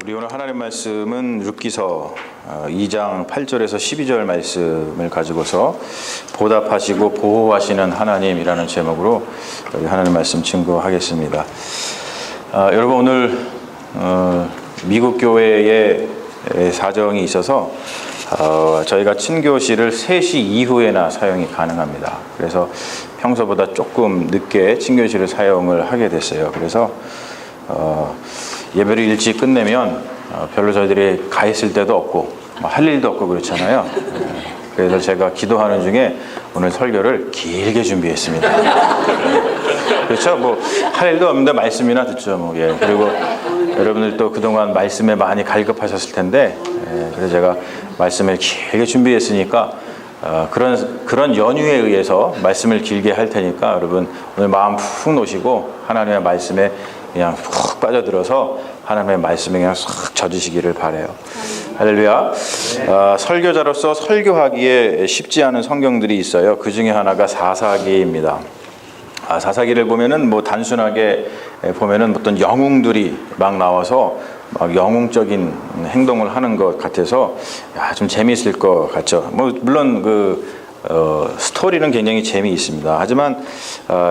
우리 오늘 하나님 말씀은 룻기서 2장 8절에서 12절 말씀을 가지고서 보답하시고 보호하시는 하나님이라는 제목으로 우리 하나님 말씀 증거하겠습니다. 여러분 오늘 미국 교회의 사정이 있어서 저희가 친교실을 3시 이후에나 사용이 가능합니다. 그래서 평소보다 조금 늦게 친교실을 사용을 하게 됐어요. 그래서 예배를 일찍 끝내면 별로 저희들이 가 있을 때도 없고 할 일도 없고 그렇잖아요. 그래서 제가 기도하는 중에 오늘 설교를 길게 준비했습니다. 그렇죠? 뭐 할 일도 없는데 말씀이나 듣죠. 예. 그리고 여러분들도 그동안 말씀에 많이 갈급하셨을 텐데, 그래서 제가 말씀을 길게 준비했으니까 그런 연유에 의해서 말씀을 길게 할 테니까 여러분 오늘 마음 푹 놓으시고 하나님의 말씀에 그냥 푹 빠져들어서 하나님의 말씀에 그냥 싹 젖으시기를 바라요. 할렐루야. 설교자로서 설교하기에 쉽지 않은 성경들이 있어요. 그 중에 하나가 사사기입니다. 사사기를 보면은 뭐 단순하게 보면은 어떤 영웅들이 막 나와서 막 영웅적인 행동을 하는 것 같아서 좀 재미있을 것 같죠. 뭐 물론 스토리는 굉장히 재미있습니다. 하지만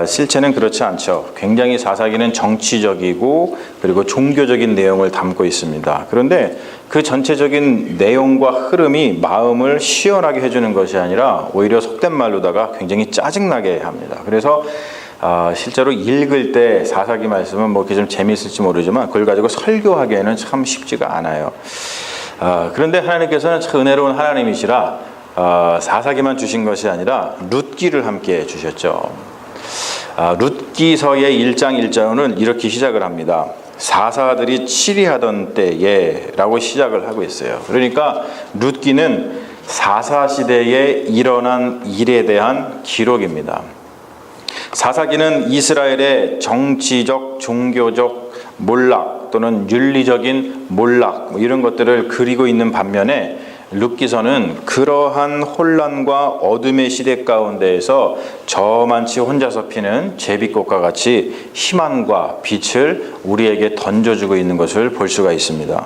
실체는 그렇지 않죠. 굉장히 사사기는 정치적이고 그리고 종교적인 내용을 담고 있습니다. 그런데 그 전체적인 내용과 흐름이 마음을 시원하게 해주는 것이 아니라 오히려 속된 말로다가 굉장히 짜증나게 합니다. 그래서 실제로 읽을 때 사사기 말씀은 뭐 좀 재미있을지 모르지만 그걸 가지고 설교하기에는 참 쉽지가 않아요. 그런데 하나님께서는 참 은혜로운 하나님이시라 사사기만 주신 것이 아니라 룻기를 함께 주셨죠. 룻기서의 1장 1절은 이렇게 시작을 합니다. 사사들이 치리하던 때에 라고 시작을 하고 있어요. 그러니까 룻기는 사사시대에 일어난 일에 대한 기록입니다. 사사기는 이스라엘의 정치적, 종교적 몰락 또는 윤리적인 몰락 이런 것들을 그리고 있는 반면에 룻기서는 그러한 혼란과 어둠의 시대 가운데에서 저만치 혼자서 피는 제비꽃과 같이 희망과 빛을 우리에게 던져주고 있는 것을 볼 수가 있습니다.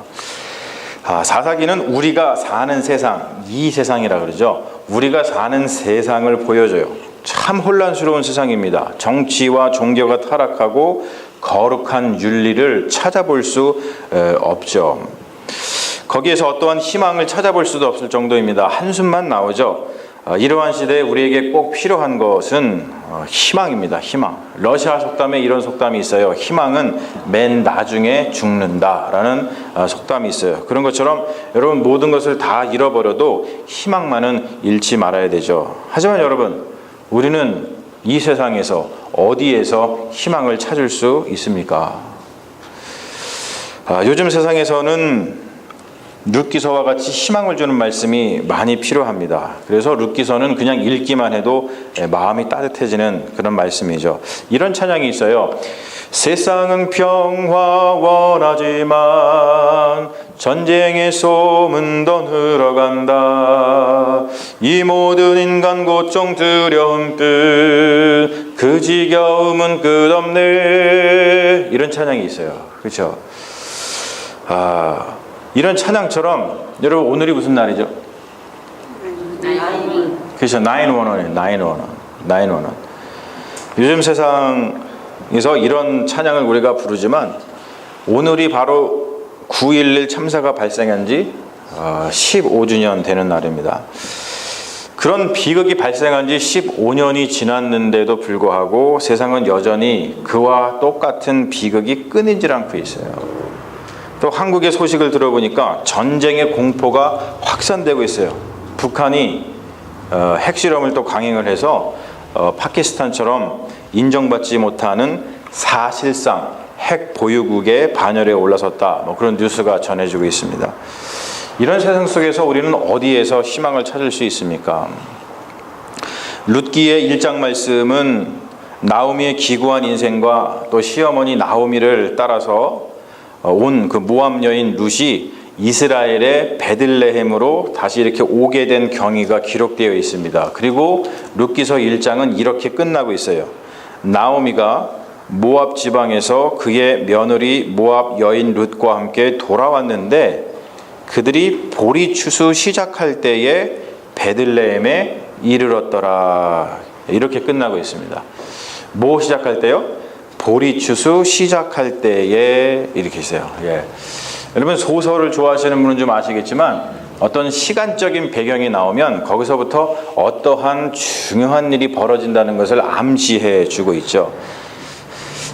사사기는 우리가 사는 세상, 이 세상이라 그러죠. 우리가 사는 세상을 보여줘요. 참 혼란스러운 세상입니다. 정치와 종교가 타락하고 거룩한 윤리를 찾아볼 수 없죠. 거기에서 어떠한 희망을 찾아볼 수도 없을 정도입니다. 한숨만 나오죠. 이러한 시대에 우리에게 꼭 필요한 것은 희망입니다. 희망. 러시아 속담에 이런 속담이 있어요. 희망은 맨 나중에 죽는다라는 속담이 있어요. 그런 것처럼 여러분 모든 것을 다 잃어버려도 희망만은 잃지 말아야 되죠. 하지만 여러분 우리는 이 세상에서 어디에서 희망을 찾을 수 있습니까? 요즘 세상에서는 룻기서와 같이 희망을 주는 말씀이 많이 필요합니다. 그래서 룻기서는 그냥 읽기만 해도 마음이 따뜻해지는 그런 말씀이죠. 이런 찬양이 있어요. 세상은 평화 원하지만 전쟁의 소문도 흘러간다. 이 모든 인간 고통 두려움 끝 그 지겨움은 끝없네. 이런 찬양이 있어요. 그렇죠? 이런 찬양처럼 여러분 오늘이 무슨 날이죠? 그렇죠. 911이에요. 911. 요즘 세상에서 이런 찬양을 우리가 부르지만 오늘이 바로 9.11 참사가 발생한 지 15주년 되는 날입니다. 그런 비극이 발생한 지 15년이 지났는데도 불구하고 세상은 여전히 그와 똑같은 비극이 끊이질 않고 있어요. 또 한국의 소식을 들어보니까 전쟁의 공포가 확산되고 있어요. 북한이 핵실험을 또 강행을 해서 파키스탄처럼 인정받지 못하는 사실상 핵 보유국의 반열에 올라섰다. 뭐 그런 뉴스가 전해지고 있습니다. 이런 세상 속에서 우리는 어디에서 희망을 찾을 수 있습니까? 룻기의 1장 말씀은 나오미의 기구한 인생과 또 시어머니 나오미를 따라서 온 그 모압 여인 룻이 이스라엘의 베들레헴으로 다시 이렇게 오게 된 경위가 기록되어 있습니다. 그리고 룻기서 1장은 이렇게 끝나고 있어요. 나오미가 모압 지방에서 그의 며느리 모압 여인 룻과 함께 돌아왔는데 그들이 보리 추수 시작할 때에 베들레헴에 이르렀더라. 이렇게 끝나고 있습니다. 뭐 시작할 때요? 보리 추수 시작할 때에 이렇게 있어요. 예. 여러분 소설을 좋아하시는 분은 좀 아시겠지만 어떤 시간적인 배경이 나오면 거기서부터 어떠한 중요한 일이 벌어진다는 것을 암시해 주고 있죠.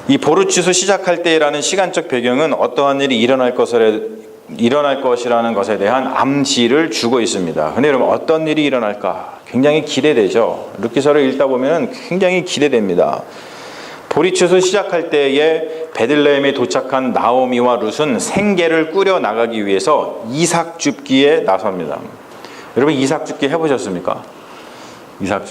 이 보리 추수 시작할 때라는 시간적 배경은 어떠한 일이 일어날 것이라는 것에 대한 암시를 주고 있습니다. 근데 여러분 어떤 일이 일어날까 굉장히 기대되죠. 룻기서를 읽다 보면 굉장히 기대됩니다. 보리추수 시작할 때에 베들레헴에 도착한 나오미와 룻은 생계를 꾸려 나가기 위해서 이삭 줍기에 나섭니다. 여러분 이삭 줍기 해보셨습니까? 이삭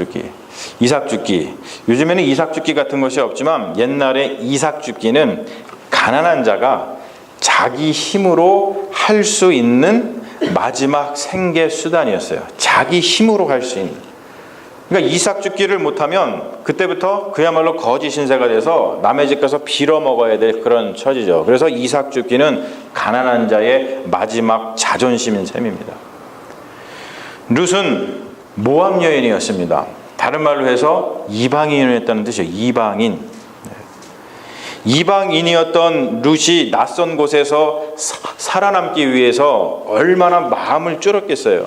줍기. 요즘에는 이삭 줍기 같은 것이 없지만 옛날에 이삭 줍기는 가난한 자가 자기 힘으로 할 수 있는 마지막 생계 수단이었어요. 자기 힘으로 할 수 있는. 그러니까 이삭 줍기를 못하면 그때부터 그야말로 거지 신세가 돼서 남의 집 가서 빌어 먹어야 될 그런 처지죠. 그래서 이삭 줍기는 가난한 자의 마지막 자존심인 셈입니다. 룻은 모압 여인이었습니다. 다른 말로 해서 이방인이었다는 뜻이에요. 이방인이었던 룻이 낯선 곳에서 살아남기 위해서 얼마나 마음을 쫄았겠어요.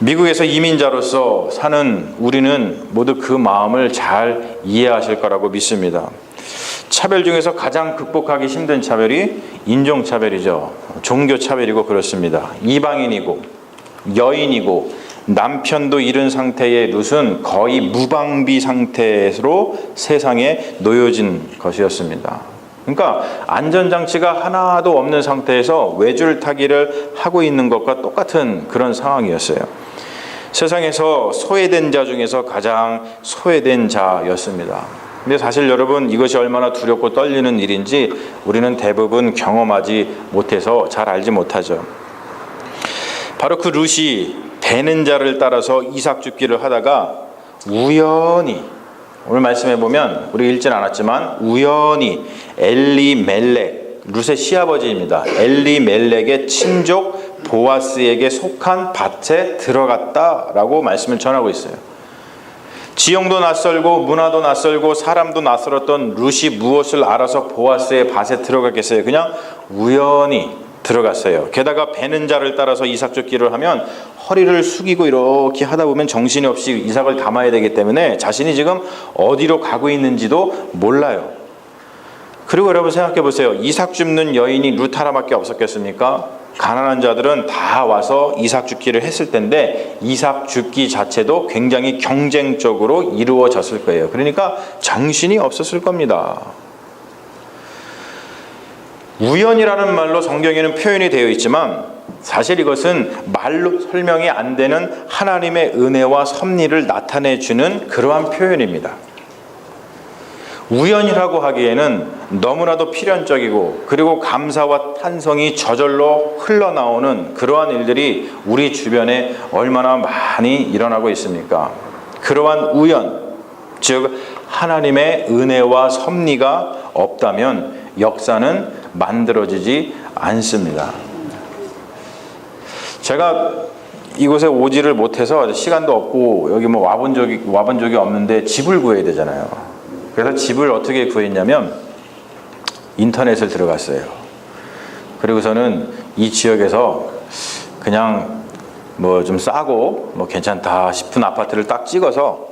미국에서 이민자로서 사는 우리는 모두 그 마음을 잘 이해하실 거라고 믿습니다. 차별 중에서 가장 극복하기 힘든 차별이 인종차별이죠. 종교차별이고 그렇습니다. 이방인이고 여인이고 남편도 잃은 상태의 룻은 거의 무방비 상태로 세상에 놓여진 것이었습니다. 그러니까 안전장치가 하나도 없는 상태에서 외줄타기를 하고 있는 것과 똑같은 그런 상황이었어요. 세상에서 소외된 자 중에서 가장 소외된 자였습니다. 근데 사실 여러분 이것이 얼마나 두렵고 떨리는 일인지 우리는 대부분 경험하지 못해서 잘 알지 못하죠. 바로 그 룻이 배는 자를 따라서 이삭 줍기를 하다가 우연히 오늘 말씀해 보면 우리 읽진 않았지만 우연히 엘리멜렉 룻의 시아버지입니다. 엘리멜렉의 친족 보아스에게 속한 밭에 들어갔다라고 말씀을 전하고 있어요. 지형도 낯설고 문화도 낯설고 사람도 낯설었던 룻이 무엇을 알아서 보아스의 밭에 들어갔겠어요? 그냥 우연히 들어갔어요. 게다가 배는 자를 따라서 이삭 줍기를 하면 허리를 숙이고 이렇게 하다 보면 정신이 없이 이삭을 담아야 되기 때문에 자신이 지금 어디로 가고 있는지도 몰라요. 그리고 여러분 생각해 보세요. 이삭 줍는 여인이 룻 하나밖에 없었겠습니까? 가난한 자들은 다 와서 이삭 줍기를 했을 텐데 이삭 줍기 자체도 굉장히 경쟁적으로 이루어졌을 거예요. 그러니까 정신이 없었을 겁니다. 우연이라는 말로 성경에는 표현이 되어 있지만 사실 이것은 말로 설명이 안 되는 하나님의 은혜와 섭리를 나타내주는 그러한 표현입니다. 우연이라고 하기에는 너무나도 필연적이고 그리고 감사와 탄성이 저절로 흘러나오는 그러한 일들이 우리 주변에 얼마나 많이 일어나고 있습니까? 그러한 우연, 즉 하나님의 은혜와 섭리가 없다면 역사는 만들어지지 않습니다. 제가 이곳에 오지를 못해서 시간도 없고 여기 뭐 와본 적이 없는데 집을 구해야 되잖아요. 그래서 집을 어떻게 구했냐면 인터넷을 들어갔어요. 그리고서는 이 지역에서 그냥 뭐 좀 싸고 뭐 괜찮다 싶은 아파트를 딱 찍어서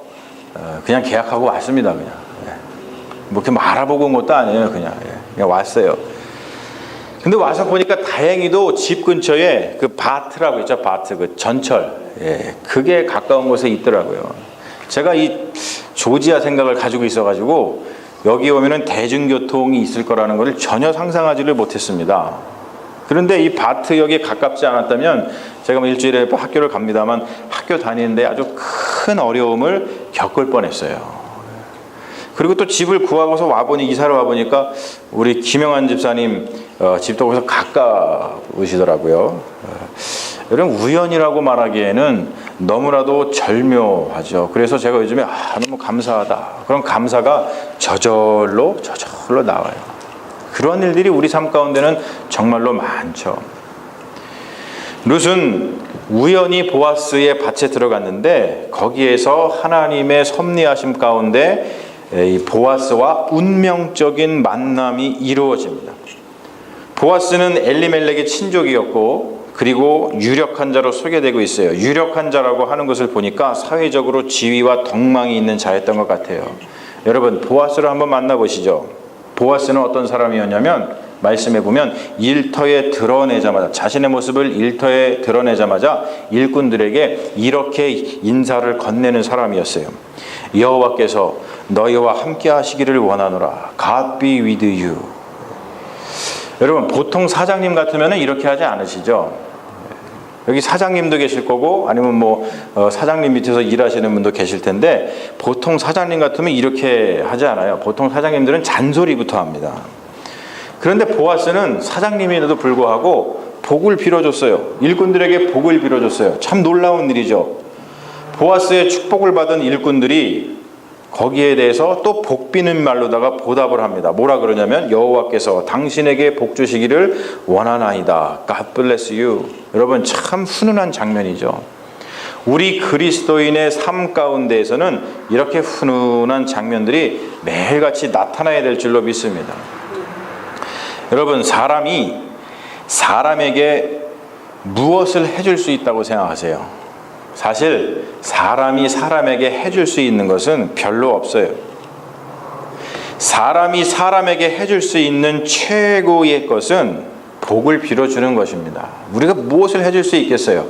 그냥 계약하고 왔습니다. 그냥 뭐 이렇게 알아보고 온 것도 아니에요. 그냥 왔어요. 근데 와서 보니까 다행히도 집 근처에 그 바트라고 있죠. 바트, 그 전철. 그게 가까운 곳에 있더라고요. 제가 이 조지아 생각을 가지고 있어가지고 여기 오면은 대중교통이 있을 거라는 것을 전혀 상상하지를 못했습니다. 그런데 이 바트역에 가깝지 않았다면 제가 뭐 일주일에 학교를 갑니다만 학교 다니는데 아주 큰 어려움을 겪을 뻔했어요. 그리고 또 집을 구하고서 와보니 이사를 와보니까 우리 김영환 집사님 집도 거기서 가까우시더라고요. 여러분 우연이라고 말하기에는 너무나도 절묘하죠. 그래서 제가 요즘에 너무 감사하다. 그런 감사가 저절로 나와요. 그런 일들이 우리 삶 가운데는 정말로 많죠. 룻은 우연히 보아스의 밭에 들어갔는데 거기에서 하나님의 섭리하심 가운데 이 보아스와 운명적인 만남이 이루어집니다. 보아스는 엘리멜렉의 친족이었고 그리고 유력한 자로 소개되고 있어요. 유력한 자라고 하는 것을 보니까 사회적으로 지위와 덕망이 있는 자였던 것 같아요. 여러분 보아스를 한번 만나보시죠. 보아스는 어떤 사람이었냐면 말씀해 보면 일터에 드러내자마자 자신의 모습을 일터에 드러내자마자 일꾼들에게 이렇게 인사를 건네는 사람이었어요. 여호와께서 너희와 함께 하시기를 원하노라. God be with you. 여러분 보통 사장님 같으면 이렇게 하지 않으시죠? 여기 사장님도 계실 거고 아니면 사장님 밑에서 일하시는 분도 계실 텐데 보통 사장님 같으면 이렇게 하지 않아요. 보통 사장님들은 잔소리부터 합니다. 그런데 보아스는 사장님임에도 불구하고 복을 빌어줬어요. 일꾼들에게 복을 빌어줬어요. 참 놀라운 일이죠. 보아스의 축복을 받은 일꾼들이 거기에 대해서 또 복 비는 말로다가 보답을 합니다. 뭐라 그러냐면 여호와께서 당신에게 복 주시기를 원하나이다. God bless you. 여러분 참 훈훈한 장면이죠. 우리 그리스도인의 삶 가운데에서는 이렇게 훈훈한 장면들이 매일같이 나타나야 될 줄로 믿습니다. 여러분 사람이 사람에게 무엇을 해줄 수 있다고 생각하세요? 사실 사람이 사람에게 해줄 수 있는 것은 별로 없어요. 사람이 사람에게 해줄 수 있는 최고의 것은 복을 빌어주는 것입니다. 우리가 무엇을 해줄 수 있겠어요?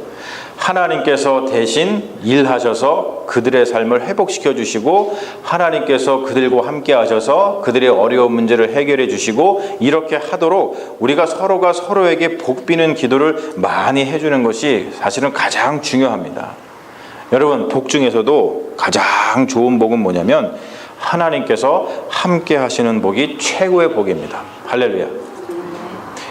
하나님께서 대신 일하셔서 그들의 삶을 회복시켜 주시고 하나님께서 그들과 함께 하셔서 그들의 어려운 문제를 해결해 주시고 이렇게 하도록 우리가 서로가 서로에게 복 비는 기도를 많이 해주는 것이 사실은 가장 중요합니다. 여러분 복 중에서도 가장 좋은 복은 뭐냐면 하나님께서 함께 하시는 복이 최고의 복입니다. 할렐루야.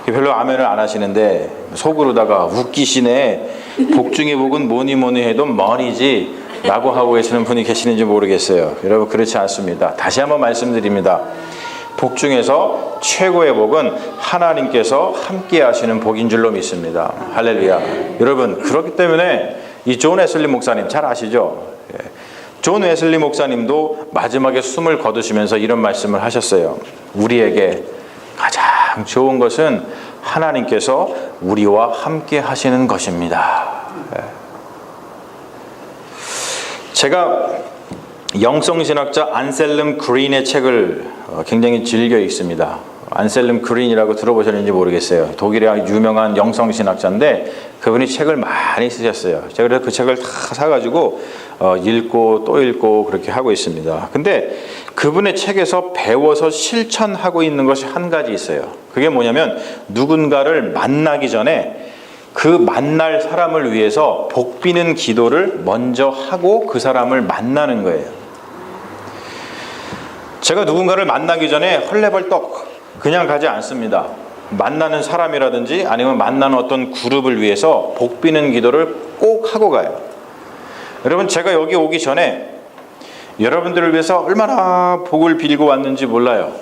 별로 아멘을 안 하시는데 속으로다가 웃기시네. 복 중의 복은 뭐니 해도 머니지 라고 하고 계시는 분이 계시는지 모르겠어요. 여러분 그렇지 않습니다. 다시 한번 말씀드립니다. 복 중에서 최고의 복은 하나님께서 함께 하시는 복인 줄로 믿습니다. 할렐루야. 여러분 그렇기 때문에 이 존 웨슬리 목사님 잘 아시죠? 존 웨슬리 목사님도 마지막에 숨을 거두시면서 이런 말씀을 하셨어요. 우리에게 가장 좋은 것은 하나님께서 우리와 함께 하시는 것입니다. 제가 영성신학자 안셀름 그린의 책을 굉장히 즐겨 읽습니다. 안셀름 그린이라고 들어보셨는지 모르겠어요. 독일의 유명한 영성신학자인데 그분이 책을 많이 쓰셨어요. 제가 그래서 그 책을 다 사가지고 읽고 또 읽고 그렇게 하고 있습니다. 근데 그분의 책에서 배워서 실천하고 있는 것이 한 가지 있어요. 그게 뭐냐면 누군가를 만나기 전에 그 만날 사람을 위해서 복 비는 기도를 먼저 하고 그 사람을 만나는 거예요. 제가 누군가를 만나기 전에 헐레벌떡 그냥 가지 않습니다. 만나는 사람이라든지 아니면 만나는 어떤 그룹을 위해서 복 비는 기도를 꼭 하고 가요. 여러분 제가 여기 오기 전에 여러분들을 위해서 얼마나 복을 빌고 왔는지 몰라요.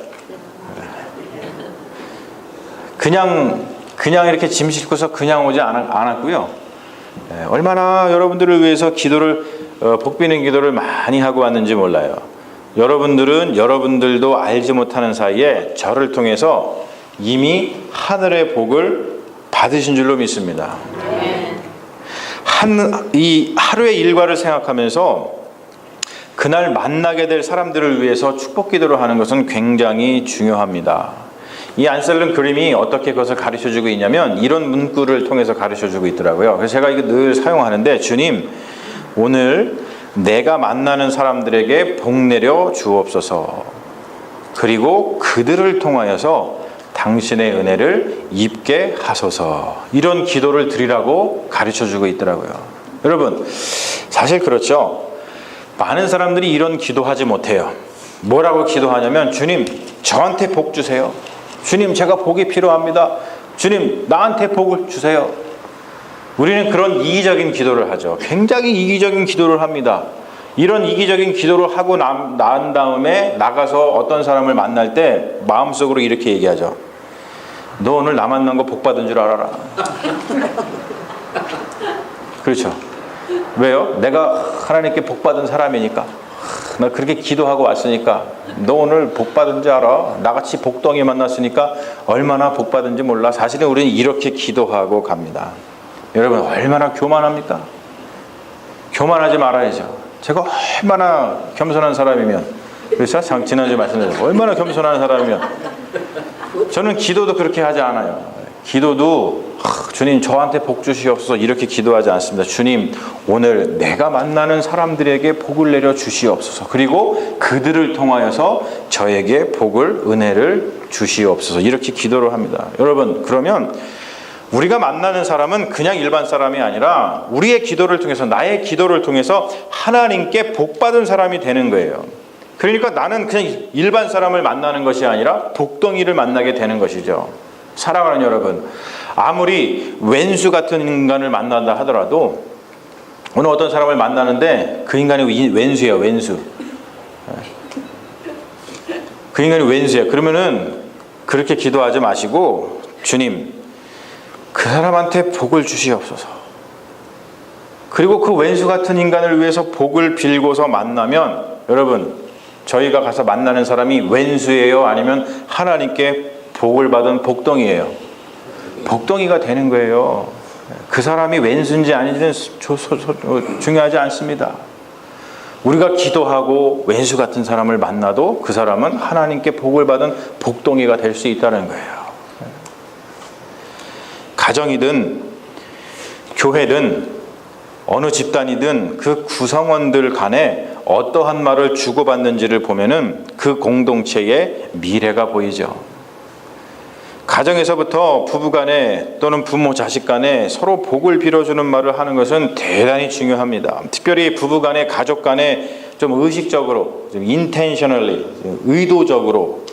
그냥 이렇게 짐 싣고서 그냥 오지 않았고요. 얼마나 여러분들을 위해서 기도를 복 비는 기도를 많이 하고 왔는지 몰라요. 여러분들은 여러분들도 알지 못하는 사이에 저를 통해서 이미 하늘의 복을 받으신 줄로 믿습니다. 이 하루의 일과를 생각하면서 그날 만나게 될 사람들을 위해서 축복 기도를 하는 것은 굉장히 중요합니다. 이 안셀름 그림이 어떻게 그것을 가르쳐주고 있냐면 이런 문구를 통해서 가르쳐주고 있더라고요. 그래서 제가 이거 늘 사용하는데 주님 오늘 내가 만나는 사람들에게 복 내려 주옵소서. 그리고 그들을 통하여서 당신의 은혜를 입게 하소서. 이런 기도를 드리라고 가르쳐주고 있더라고요. 여러분 사실 그렇죠. 많은 사람들이 이런 기도하지 못해요. 뭐라고 기도하냐면 주님 저한테 복 주세요. 주님 제가 복이 필요합니다. 주님 나한테 복을 주세요. 우리는 그런 이기적인 기도를 하죠. 굉장히 이기적인 기도를 합니다. 이런 이기적인 기도를 하고 난 다음에 나가서 어떤 사람을 만날 때 마음속으로 이렇게 얘기하죠. 너 오늘 나 만난 거 복 받은 줄 알아라. 그렇죠. 왜요? 내가 하나님께 복 받은 사람이니까. 나 그렇게 기도하고 왔으니까 너 오늘 복 받은 줄 알아. 나같이 복덩이 만났으니까 얼마나 복 받은지 몰라. 사실은 우리는 이렇게 기도하고 갑니다. 여러분 얼마나 교만합니까? 교만하지 말아야죠. 제가 얼마나 겸손한 사람이면, 그래서 지난주에 말씀드렸죠. 얼마나 겸손한 사람이면 저는 기도도 그렇게 하지 않아요. 기도도 주님 저한테 복 주시옵소서 이렇게 기도하지 않습니다. 주님 오늘 내가 만나는 사람들에게 복을 내려 주시옵소서. 그리고 그들을 통하여서 저에게 복을 은혜를 주시옵소서 이렇게 기도를 합니다. 여러분 그러면 우리가 만나는 사람은 그냥 일반 사람이 아니라 우리의 기도를 통해서, 나의 기도를 통해서 하나님께 복받은 사람이 되는 거예요. 그러니까 나는 그냥 일반 사람을 만나는 것이 아니라 복덩이를 만나게 되는 것이죠. 사랑하는 여러분, 아무리 왼수 같은 인간을 만난다 하더라도 오늘 어떤 사람을 만나는데 그 인간이 왼수예요. 왼수. 그 인간이 왼수예요. 그러면은 그렇게 기도하지 마시고 주님 그 사람한테 복을 주시옵소서. 그리고 그 왼수 같은 인간을 위해서 복을 빌고서 만나면 여러분 저희가 가서 만나는 사람이 왼수예요? 아니면 하나님께 복을 받은 복덩이예요? 복덩이가 되는 거예요. 그 사람이 왼수인지 아닌지는 중요하지 않습니다. 우리가 기도하고 왼수 같은 사람을 만나도 그 사람은 하나님께 복을 받은 복덩이가 될 수 있다는 거예요. 가정이든 교회든 어느 집단이든 그 구성원들 간에 어떠한 말을 주고받는지를 보면은 그 공동체의 미래가 보이죠. 가정에서부터 부부간에 또는 부모 자식간에 서로 복을 빌어주는 말을 하는 것은 대단히 중요합니다. 특별히 부부간에 가족간에 좀 의식적으로, 좀 intentionally, 의도적으로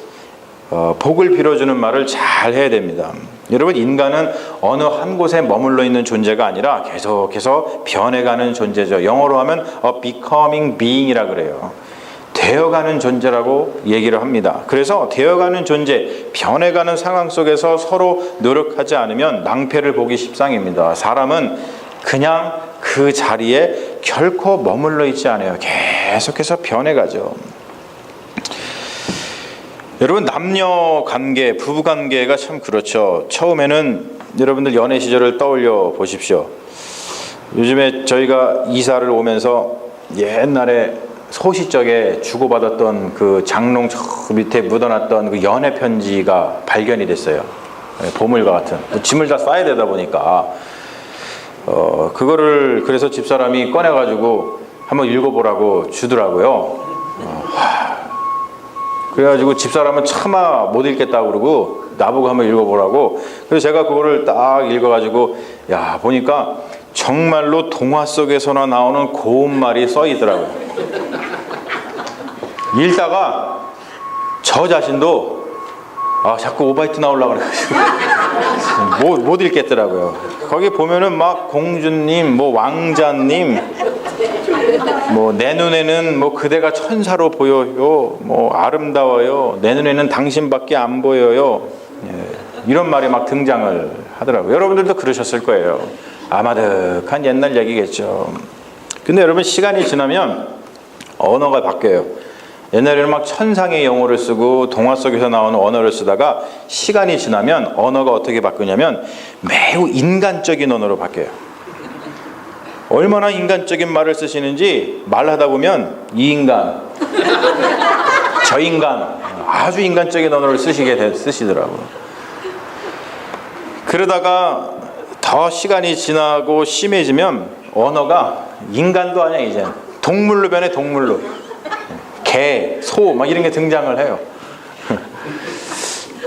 복을 빌어주는 말을 잘 해야 됩니다. 여러분 인간은 어느 한 곳에 머물러 있는 존재가 아니라 계속해서 변해가는 존재죠. 영어로 하면 a becoming being이라 그래요. 되어가는 존재라고 얘기를 합니다. 그래서 되어가는 존재, 변해가는 상황 속에서 서로 노력하지 않으면 낭패를 보기 십상입니다. 사람은 그냥 그 자리에 결코 머물러 있지 않아요. 계속해서 변해가죠. 여러분 남녀 관계, 부부 관계가 참 그렇죠. 처음에는 여러분들 연애 시절을 떠올려 보십시오. 요즘에 저희가 이사를 오면서 옛날에 소시적에 주고받았던 그 장롱 저 밑에 묻어놨던 그 연애 편지가 발견이 됐어요. 보물과 같은. 짐을 다 싸야 되다 보니까 그거를 그래서 집사람이 꺼내가지고 한번 읽어보라고 주더라고요. 그래가지고 집사람은 차마 못 읽겠다고 그러고 나보고 한번 읽어보라고. 그래서 제가 그거를 딱 읽어가지고 야 보니까 정말로 동화 속에서나 나오는 고운 말이 써 있더라고요. 읽다가 저 자신도 자꾸 오바이트 나오려고 그래가지고 못 읽겠더라고요. 거기 보면은 막 공주님, 뭐 왕자님, 뭐 내 눈에는 뭐 그대가 천사로 보여요, 뭐 아름다워요, 내 눈에는 당신밖에 안 보여요, 이런 말이 막 등장을 하더라고요. 여러분들도 그러셨을 거예요. 아마득한 옛날 얘기겠죠. 근데 여러분 시간이 지나면 언어가 바뀌어요. 옛날에는 막 천상의 영어를 쓰고 동화 속에서 나오는 언어를 쓰다가 시간이 지나면 언어가 어떻게 바뀌냐면 매우 인간적인 언어로 바뀌어요. 얼마나 인간적인 말을 쓰시는지 말하다 보면 이 인간, 저 인간, 아주 인간적인 언어를 쓰시더라고요. 그러다가 더 시간이 지나고 심해지면 언어가 인간도 아니야. 이제 동물로 변해. 동물로. 개, 소 막 이런 게 등장을 해요.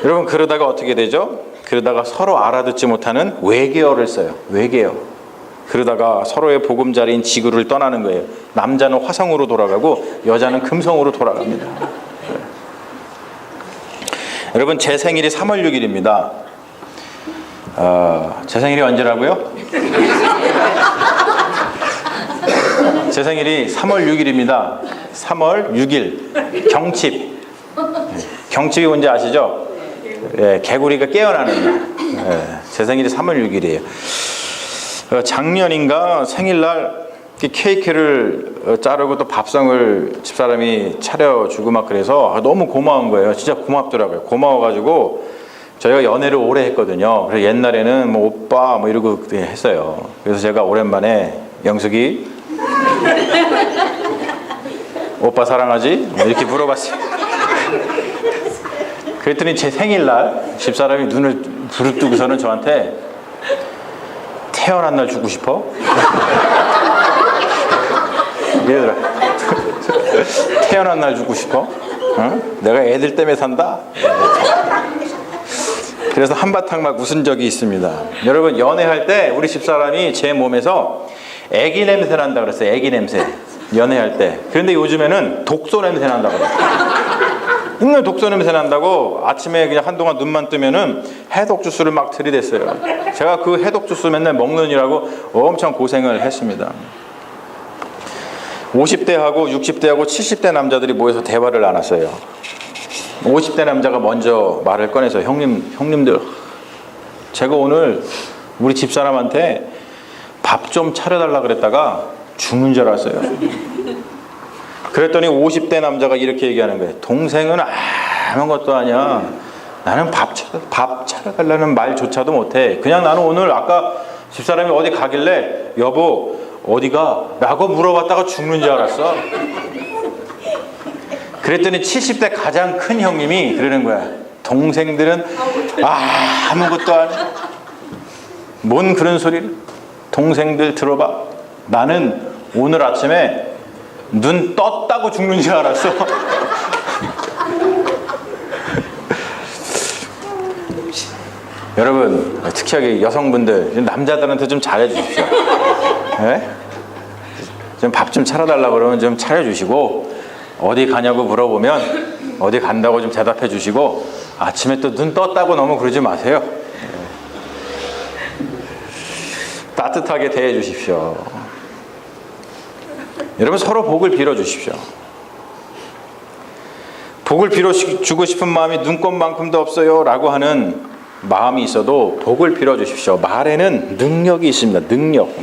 여러분 그러다가 어떻게 되죠? 그러다가 서로 알아듣지 못하는 외계어를 써요. 외계어. 그러다가 서로의 보금자리인 지구를 떠나는 거예요. 남자는 화성으로 돌아가고 여자는 금성으로 돌아갑니다. 여러분 제 생일이 3월 6일입니다. 제 생일이 언제라고요? 제 생일이 3월 6일입니다. 3월 6일 경칩. 경칩이 뭔지 아시죠? 예, 개구리가 깨어나는 날. 예, 제 생일이 3월 6일이에요. 작년인가 생일날 케이크를 자르고 또 밥상을 집사람이 차려주고 막 그래서 너무 고마운 거예요. 진짜 고맙더라고요. 고마워가지고 저희가 연애를 오래 했거든요. 그래서 옛날에는 뭐 오빠 뭐 이러고 했어요. 그래서 제가 오랜만에 영숙이 오빠 사랑하지? 이렇게 물어봤어요. 그랬더니 제 생일날 집사람이 눈을 부릅뜨고서는 저한테 태어난 날 죽고 싶어? 얘들아 태어난 날 죽고 싶어? 어? 내가 애들 때문에 산다? 그래서 한바탕 막 웃은 적이 있습니다. 여러분 연애할 때 우리 집사람이 제 몸에서 애기 냄새 난다 그랬어요. 애기 냄새 연애할 때. 그런데 요즘에는 독소 냄새 난다 그래요. 맨날 독소 냄새 난다고 아침에 그냥 한동안 눈만 뜨면은 해독 주스를 막 들이댔어요. 제가 그 해독 주스 맨날 먹느니라고 엄청 고생을 했습니다. 50대하고 60대하고 70대 남자들이 모여서 대화를 나눴어요. 50대 남자가 먼저 말을 꺼내서 형님들 제가 오늘 우리 집사람한테 밥 좀 차려달라 그랬다가 죽는 줄 알았어요. 그랬더니 50대 남자가 이렇게 얘기하는 거예요. 동생은 아무것도 아니야. 나는 밥 차려달라는 말조차도 못해. 그냥 나는 오늘 아까 집사람이 어디 가길래 여보 어디가? 라고 물어봤다가 죽는 줄 알았어. 그랬더니 70대 가장 큰 형님이 그러는 거야. 동생들은 아무것도 아니야. 뭔 그런 소리를? 동생들 들어봐. 나는 오늘 아침에 눈 떴다고 죽는 줄 알았어. 여러분 특히하게 여성분들 남자들한테 좀 잘해주십시오. 네? 좀 밥 좀 차려달라고 그러면 좀 차려주시고 어디 가냐고 물어보면 어디 간다고 좀 대답해 주시고 아침에 또 눈 떴다고 너무 그러지 마세요. 따뜻하게 대해 주십시오. 여러분 서로 복을 빌어 주십시오. 복을 빌어주고 싶은 마음이 눈꽃만큼도 없어요 라고 하는 마음이 있어도 복을 빌어 주십시오. 말에는 능력이 있습니다.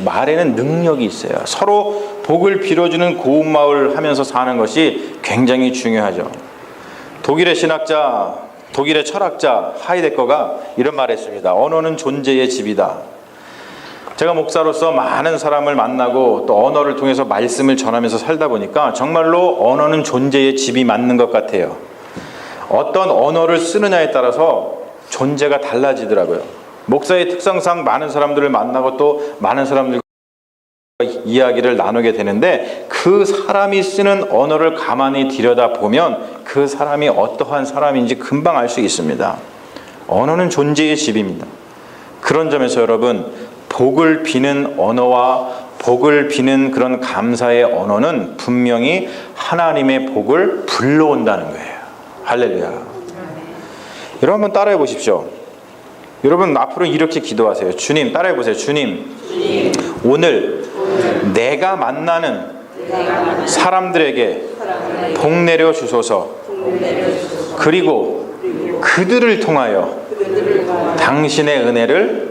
말에는 능력이 있어요. 서로 복을 빌어주는 고운 마음을 하면서 사는 것이 굉장히 중요하죠. 독일의 신학자, 독일의 철학자 하이데거가 이런 말을 했습니다. 언어는 존재의 집이다. 제가 목사로서 많은 사람을 만나고 또 언어를 통해서 말씀을 전하면서 살다 보니까 정말로 언어는 존재의 집이 맞는 것 같아요. 어떤 언어를 쓰느냐에 따라서 존재가 달라지더라고요. 목사의 특성상 많은 사람들을 만나고 또 많은 사람들과 이야기를 나누게 되는데 그 사람이 쓰는 언어를 가만히 들여다보면 그 사람이 어떠한 사람인지 금방 알 수 있습니다. 언어는 존재의 집입니다. 그런 점에서 여러분 복을 비는 언어와 복을 비는 그런 감사의 언어는 분명히 하나님의 복을 불러온다는 거예요. 할렐루야. 여러분 한번 따라해 보십시오. 여러분 앞으로 이렇게 기도하세요. 주님 따라해 보세요. 주님 오늘 내가 만나는 사람들에게 복 내려 주소서. 그리고 그들을 통하여 당신의 은혜를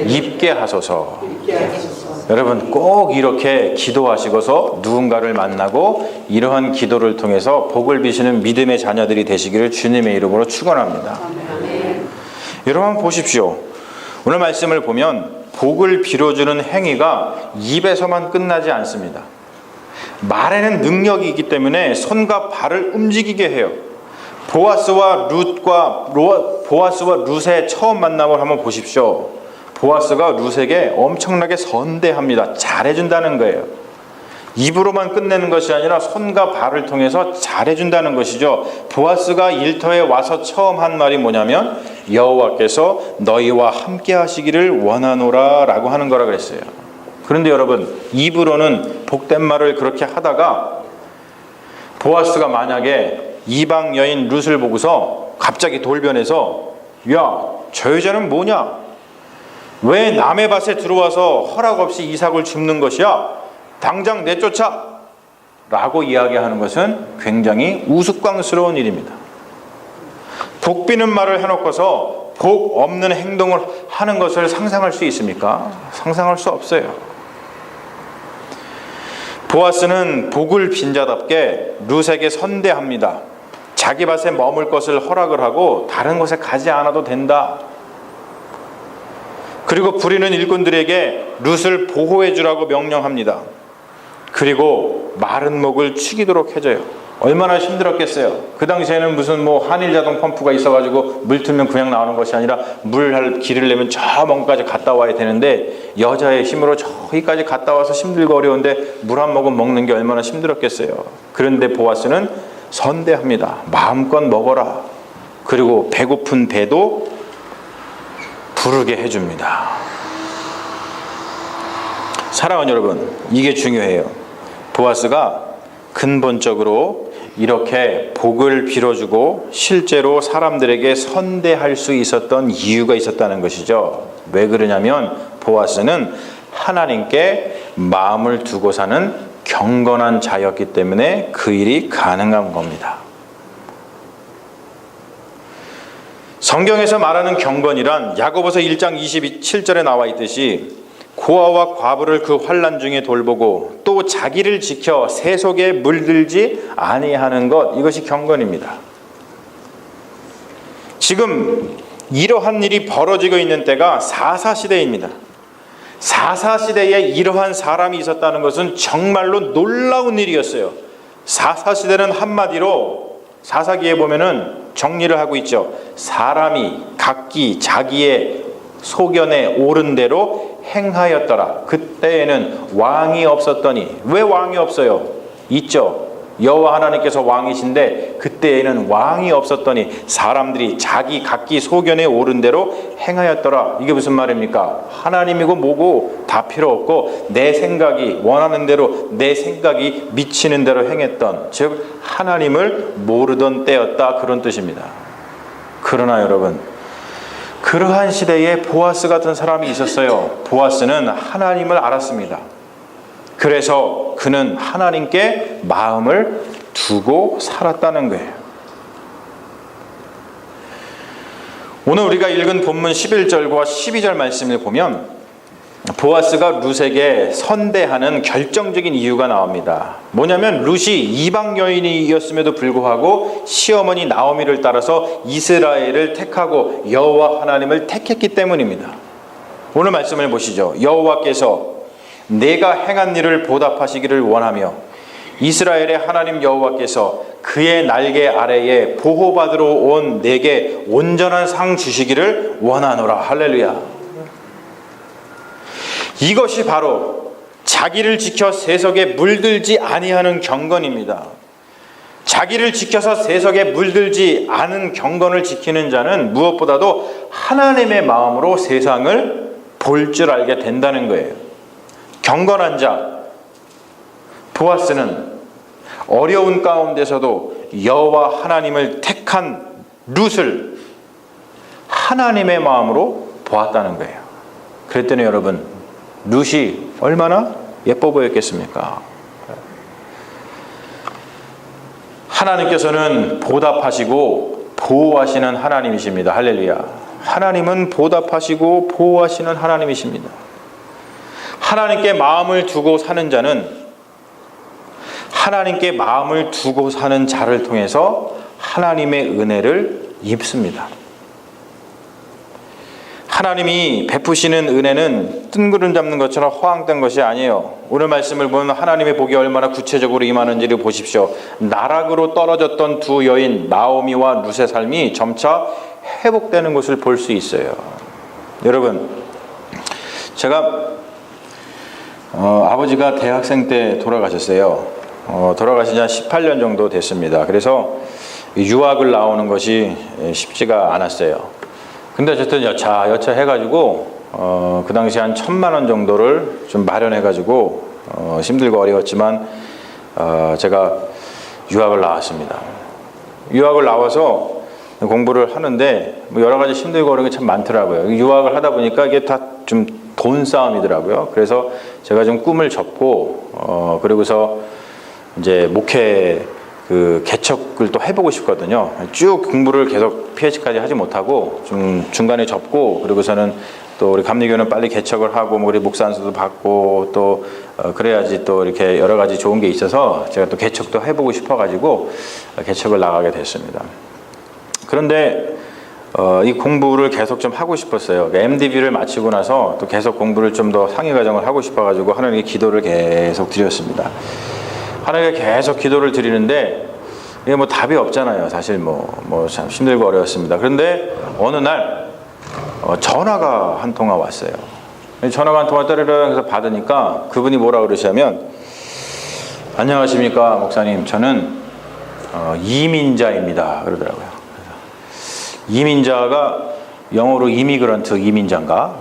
입게 하소서. 여러분 꼭 이렇게 기도하시고서 누군가를 만나고 이러한 기도를 통해서 복을 비시는 믿음의 자녀들이 되시기를 주님의 이름으로 축원합니다. 여러분 한번 보십시오. 오늘 말씀을 보면 복을 빌어주는 행위가 입에서만 끝나지 않습니다. 말에는 능력이 있기 때문에 손과 발을 움직이게 해요. 보아스와 룻의 처음 만남을 한번 보십시오. 보아스가 룻에게 엄청나게 선대합니다. 잘해준다는 거예요. 입으로만 끝내는 것이 아니라 손과 발을 통해서 잘해준다는 것이죠. 보아스가 일터에 와서 처음 한 말이 뭐냐면 여호와께서 너희와 함께 하시기를 원하노라 라고 하는 거라 그랬어요. 그런데 여러분 입으로는 복된 말을 그렇게 하다가 보아스가 만약에 이방 여인 룻을 보고서 갑자기 돌변해서 야, 저 여자는 뭐냐? 왜 남의 밭에 들어와서 허락 없이 이삭을 줍는 것이야? 당장 내쫓아! 라고 이야기하는 것은 굉장히 우스꽝스러운 일입니다. 복 비는 말을 해놓고서 복 없는 행동을 하는 것을 상상할 수 있습니까? 상상할 수 없어요. 보아스는 복을 빈 자답게 룻에게 선대합니다. 자기 밭에 머물 것을 허락을 하고 다른 곳에 가지 않아도 된다. 그리고 부리는 일꾼들에게 룻을 보호해 주라고 명령합니다. 그리고 마른 목을 축이도록 해줘요. 얼마나 힘들었겠어요. 그 당시에는 무슨 한일 자동 펌프가 있어가지고 물 틀면 그냥 나오는 것이 아니라 길을 내면 저 먼까지 갔다 와야 되는데 여자의 힘으로 저기까지 갔다 와서 힘들고 어려운데 물 한 모금 먹는 게 얼마나 힘들었겠어요. 그런데 보아스는 선대합니다. 마음껏 먹어라. 그리고 배고픈 배도 부르게 해줍니다. 사랑하는 여러분, 이게 중요해요. 보아스가 근본적으로 이렇게 복을 빌어주고 실제로 사람들에게 선대할 수 있었던 이유가 있었다는 것이죠. 왜 그러냐면 보아스는 하나님께 마음을 두고 사는 경건한 자였기 때문에 그 일이 가능한 겁니다. 성경에서 말하는 경건이란 야고보서 1장 27절에 나와 있듯이 고아와 과부를 그 환난 중에 돌보고 또 자기를 지켜 세속에 물들지 아니하는 것, 이것이 경건입니다. 지금 이러한 일이 벌어지고 있는 때가 사사시대입니다. 사사시대에 이러한 사람이 있었다는 것은 정말로 놀라운 일이었어요. 사사시대는 한마디로 사사기에 보면은 정리를 하고 있죠. 사람이 각기 자기의 소견에 옳은 대로 행하였더라. 그때에는 왕이 없었더니. 왜 왕이 없어요? 있죠. 여호와 하나님께서 왕이신데 그때에는 왕이 없었더니 사람들이 자기 각기 소견에 옳은 대로 행하였더라. 이게 무슨 말입니까? 하나님이고 뭐고 다 필요 없고 내 생각이 원하는 대로, 내 생각이 미치는 대로 행했던, 즉 하나님을 모르던 때였다, 그런 뜻입니다. 그러나 여러분, 그러한 시대에 보아스 같은 사람이 있었어요. 보아스는 하나님을 알았습니다. 그래서 그는 하나님께 마음을 두고 살았다는 거예요. 오늘 우리가 읽은 본문 11절과 12절 말씀을 보면 보아스가 룻에게 선대하는 결정적인 이유가 나옵니다. 뭐냐면 룻이 이방 여인이었음에도 불구하고 시어머니 나오미를 따라서 이스라엘을 택하고 여호와 하나님을 택했기 때문입니다. 오늘 말씀을 보시죠. 여호와께서 내가 행한 일을 보답하시기를 원하며 이스라엘의 하나님 여호와께서 그의 날개 아래에 보호받으러 온 내게 온전한 상 주시기를 원하노라. 할렐루야. 이것이 바로 자기를 지켜 세속에 물들지 아니하는 경건입니다. 자기를 지켜서 세속에 물들지 않은 경건을 지키는 자는 무엇보다도 하나님의 마음으로 세상을 볼 줄 알게 된다는 거예요. 경건한 자 보아스는 어려운 가운데서도 여호와 하나님을 택한 룻을 하나님의 마음으로 보았다는 거예요. 그랬더니 여러분, 룻이 얼마나 예뻐 보였겠습니까? 하나님께서는 보답하시고 보호하시는 하나님이십니다. 할렐루야. 하나님은 보답하시고 보호하시는 하나님이십니다. 하나님께 마음을 두고 사는 자는 하나님께 마음을 두고 사는 자를 통해서 하나님의 은혜를 입습니다. 하나님이 베푸시는 은혜는 뜬구름 잡는 것처럼 허황된 것이 아니에요. 오늘 말씀을 보면 하나님의 복이 얼마나 구체적으로 임하는지를 보십시오. 나락으로 떨어졌던 두 여인 나오미와 룻의 삶이 점차 회복되는 것을 볼 수 있어요. 여러분, 제가 아버지가 대학생 때 돌아가셨어요. 돌아가신 지 한 18년 정도 됐습니다. 그래서 유학을 나오는 것이 쉽지가 않았어요. 근데 어쨌든 여차 해가지고 그 당시 한 1,000만 원 정도를 좀 마련해가지고 힘들고 어려웠지만 제가 유학을 나왔습니다. 유학을 나와서 공부를 하는데 여러 가지 힘들고 어려운 게 참 많더라고요. 유학을 하다 보니까 이게 다 좀 돈 싸움이더라고요. 그래서 제가 좀 꿈을 접고 그리고서 이제 목회 그 개척을 또 해보고 싶거든요. 쭉 공부를 계속 PhD까지 하지 못하고 좀 중간에 접고 그리고서는 또 우리 감리교는 빨리 개척을 하고 뭐 우리 목사 안수도 받고 또 그래야지 또 이렇게 여러 가지 좋은 게 있어서 제가 또 개척도 해보고 싶어가지고 개척을 나가게 됐습니다. 그런데 이 공부를 계속 좀 하고 싶었어요. MDB를 마치고 나서 또 계속 공부를 좀 더 상위 과정을 하고 싶어가지고 하나님께 기도를 계속 드렸습니다. 하나님께 계속 기도를 드리는데 이게 뭐 답이 없잖아요. 사실 뭐 참 힘들고 어려웠습니다. 그런데 어느 날 전화가 한 통화 왔어요. 전화가 한 통화 따르르 해서 받으니까 그분이 뭐라 그러시냐면, 안녕하십니까 목사님, 저는 이민자입니다 그러더라고요. 이민자가 영어로 이미그런트, 이민자인가?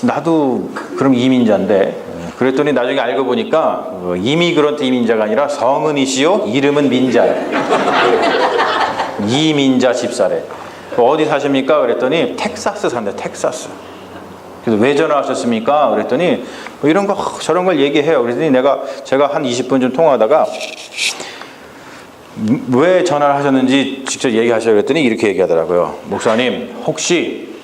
나도 그럼 이민자인데. 그랬더니 나중에 알고 보니까 이미그런트 이민자가 아니라 성은이시요 이름은 민자예요. 이민자 집사래. 어디 사십니까? 그랬더니 텍사스 산대. 텍사스. 그래서 왜 전화하셨습니까? 그랬더니 뭐 이런 거 저런 걸 얘기해요. 그랬더니 제가 한 20분 좀 통화하다가 왜 전화를 하셨는지 직접 얘기하셔요. 그랬더니 이렇게 얘기하더라고요. 목사님, 혹시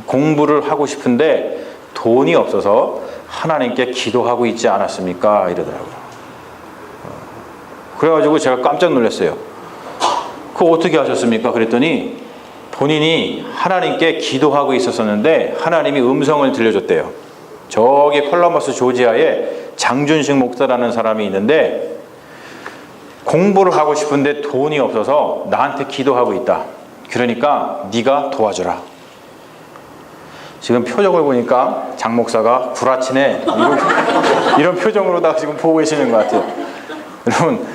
공부를 하고 싶은데 돈이 없어서 하나님께 기도하고 있지 않았습니까? 이러더라고요. 그래가지고 제가 깜짝 놀랐어요. 그거 어떻게 하셨습니까? 그랬더니 본인이 하나님께 기도하고 있었었는데 하나님이 음성을 들려줬대요. 저기 콜럼버스 조지아에 장준식 목사라는 사람이 있는데 공부를 하고 싶은데 돈이 없어서 나한테 기도하고 있다. 그러니까 네가 도와줘라. 지금 표정을 보니까 장 목사가 구라치네 이런 표정으로다가 지금 보고 계시는 것 같아요. 여러분,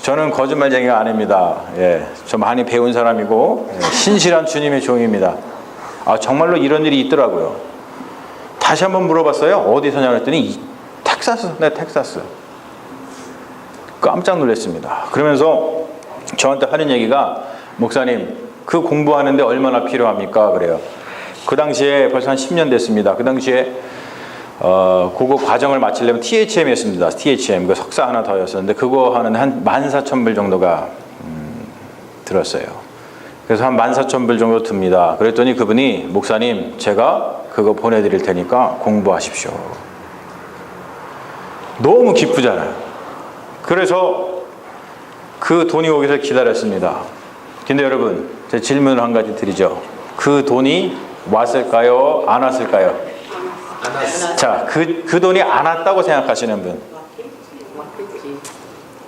저는 거짓말쟁이가 아닙니다. 예, 저 많이 배운 사람이고 신실한 주님의 종입니다. 정말로 이런 일이 있더라고요. 다시 한번 물어봤어요. 어디서냐 그랬더니 텍사스. 네, 텍사스. 깜짝 놀랐습니다. 그러면서 저한테 하는 얘기가, 목사님, 그 공부하는데 얼마나 필요합니까? 그래요. 그 당시에 벌써 한 10년 됐습니다. 그 당시에 그거 과정을 마치려면 THM이었습니다. THM, 그 석사 하나 더였었는데 그거 하는 한 14,000불 정도가 들었어요. 그래서 한 14,000불 정도 듭니다. 그랬더니 그분이, 목사님, 제가 그거 보내드릴 테니까 공부하십시오. 너무 기쁘잖아요. 그래서 그 돈이 오기를 기다렸습니다. 근데 여러분, 제 질문을 한 가지 드리죠. 그 돈이 왔을까요? 안 왔을까요? 안 왔어. 자, 그 돈이 안 왔다고 생각하시는 분.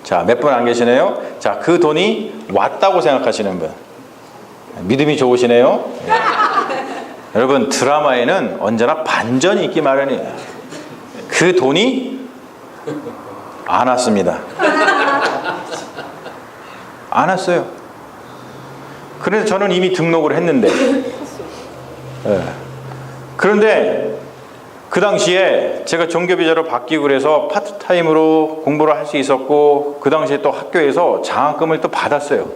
자, 몇 분 안 계시네요? 자, 그 돈이 왔다고 생각하시는 분. 믿음이 좋으시네요? 네. 여러분, 드라마에는 언제나 반전이 있기 마련이에요. 그 돈이 안 왔습니다. 안 왔어요. 그래서 저는 이미 등록을 했는데. 네. 그런데 그 당시에 제가 종교비자로 바뀌고 그래서 파트타임으로 공부를 할 수 있었고, 그 당시에 또 학교에서 장학금을 또 받았어요.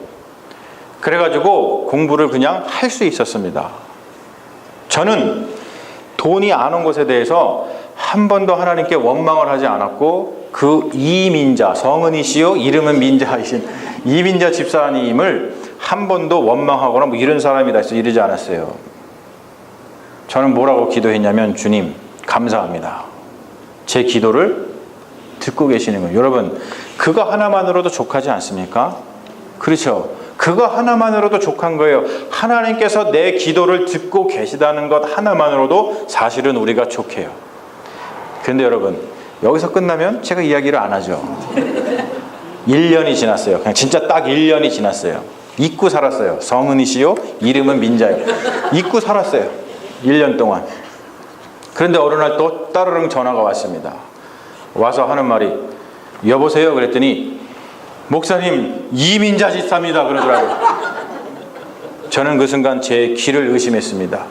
그래가지고 공부를 그냥 할 수 있었습니다. 저는 돈이 안 온 것에 대해서 한 번도 하나님께 원망을 하지 않았고, 그 이민자, 성은이시요 이름은 민자이신 이민자 집사님을 한 번도 원망하거나 뭐 이런 사람이다 해서 이러지 않았어요. 저는 뭐라고 기도했냐면, 주님 감사합니다. 제 기도를 듣고 계시는 거예요. 여러분, 그거 하나만으로도 족하지 않습니까? 그렇죠. 그거 하나만으로도 족한 거예요. 하나님께서 내 기도를 듣고 계시다는 것 하나만으로도 사실은 우리가 족해요. 그런데 여러분, 여기서 끝나면 제가 이야기를 안 하죠. 1년이 지났어요. 그냥 진짜 딱 1년이 지났어요. 잊고 살았어요. 성은이시요 이름은 민자예요. 잊고 살았어요. 1년 동안. 그런데 어느 날 또 따르릉 전화가 왔습니다. 와서 하는 말이, 여보세요? 그랬더니 목사님, 이민자 집사입니다 그러더라고요. 저는 그 순간 제 귀를 의심했습니다.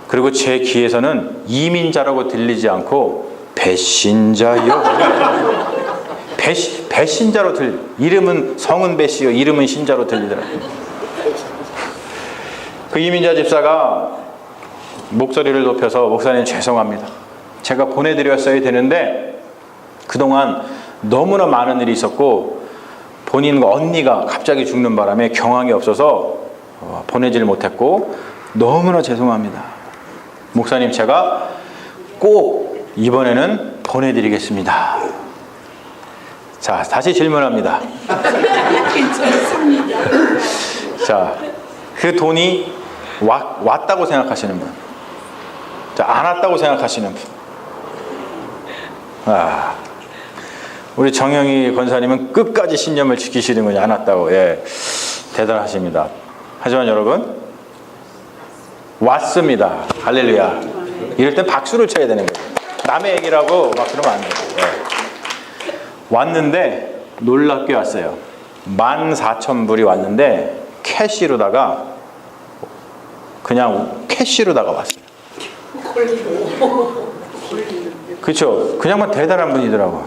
그리고 제 귀에서는 이민자라고 들리지 않고 배신자요. 배신자로 이름은 성은 배시요 이름은 신자로 들리더라고요. 그 이민자 집사가 목소리를 높여서 목사님 죄송합니다. 제가 보내드렸어야 되는데 그동안 너무나 많은 일이 있었고 본인과 언니가 갑자기 죽는 바람에 경황이 없어서 보내질 못했고 너무나 죄송합니다. 목사님 제가 꼭 이번에는 보내드리겠습니다. 자, 다시 질문합니다. 괜찮습니다. 자, 그 돈이 왔다고 생각하시는 분, 자, 안 왔다고 생각하시는 분. 우리 정영희 권사님은 끝까지 신념을 지키시는 거지, 안 왔다고. 예, 대단하십니다. 하지만 여러분, 왔습니다. 할렐루야. 이럴 땐 박수를 쳐야 되는 거예요. 남의 얘기라고 막 그러면 안 돼요. 예. 왔는데 놀랍게 왔어요. 14,000불이 왔는데 캐시로다가 그냥 캐시로다가 왔어요. 그렇죠. 그냥만 대단한 분이더라고.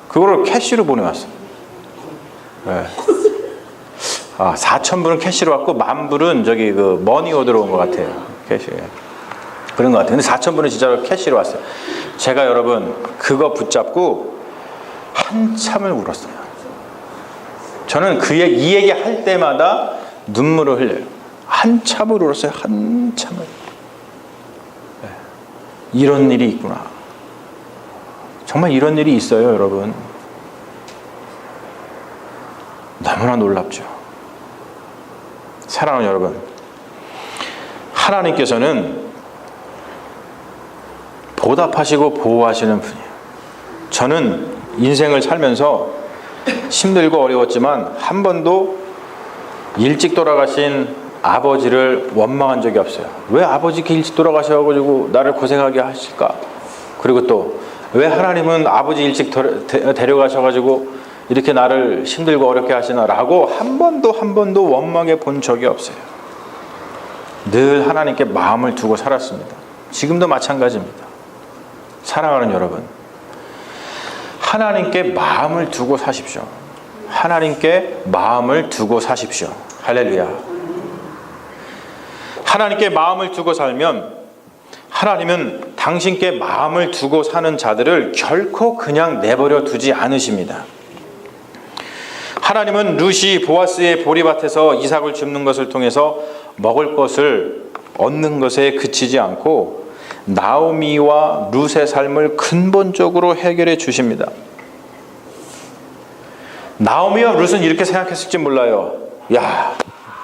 그거를 캐시로 보내왔어. 네. 4,000불은 캐시로 왔고 10,000불은 저기 그 머니오드로 온 것 같아요. 캐시. 그런 것 같아요. 근데 4,000불은 진짜로 캐시로 왔어요. 제가 여러분 그거 붙잡고 한참을 울었어요. 저는 이 얘기 할 때마다 눈물을 흘려요. 한참을 울었어요. 한참을. 네. 이런 일이 있구나. 정말 이런 일이 있어요, 여러분. 너무나 놀랍죠. 사랑하는 여러분, 하나님께서는 보답하시고 보호하시는 분이에요. 저는 인생을 살면서 힘들고 어려웠지만 한 번도 일찍 돌아가신 아버지를 원망한 적이 없어요. 왜 아버지 이렇게 일찍 돌아가셔가지고 나를 고생하게 하실까? 그리고 또 왜 하나님은 아버지 일찍 데려가셔가지고 이렇게 나를 힘들고 어렵게 하시나라고 한 번도 원망해 본 적이 없어요. 늘 하나님께 마음을 두고 살았습니다. 지금도 마찬가지입니다. 사랑하는 여러분, 하나님께 마음을 두고 사십시오. 하나님께 마음을 두고 사십시오. 할렐루야. 하나님께 마음을 두고 살면 하나님은 당신께 마음을 두고 사는 자들을 결코 그냥 내버려 두지 않으십니다. 하나님은 룻이 보아스의 보리밭에서 이삭을 줍는 것을 통해서 먹을 것을 얻는 것에 그치지 않고 나오미와 룻의 삶을 근본적으로 해결해 주십니다. 나오미와 룻은 이렇게 생각했을지 몰라요. 야,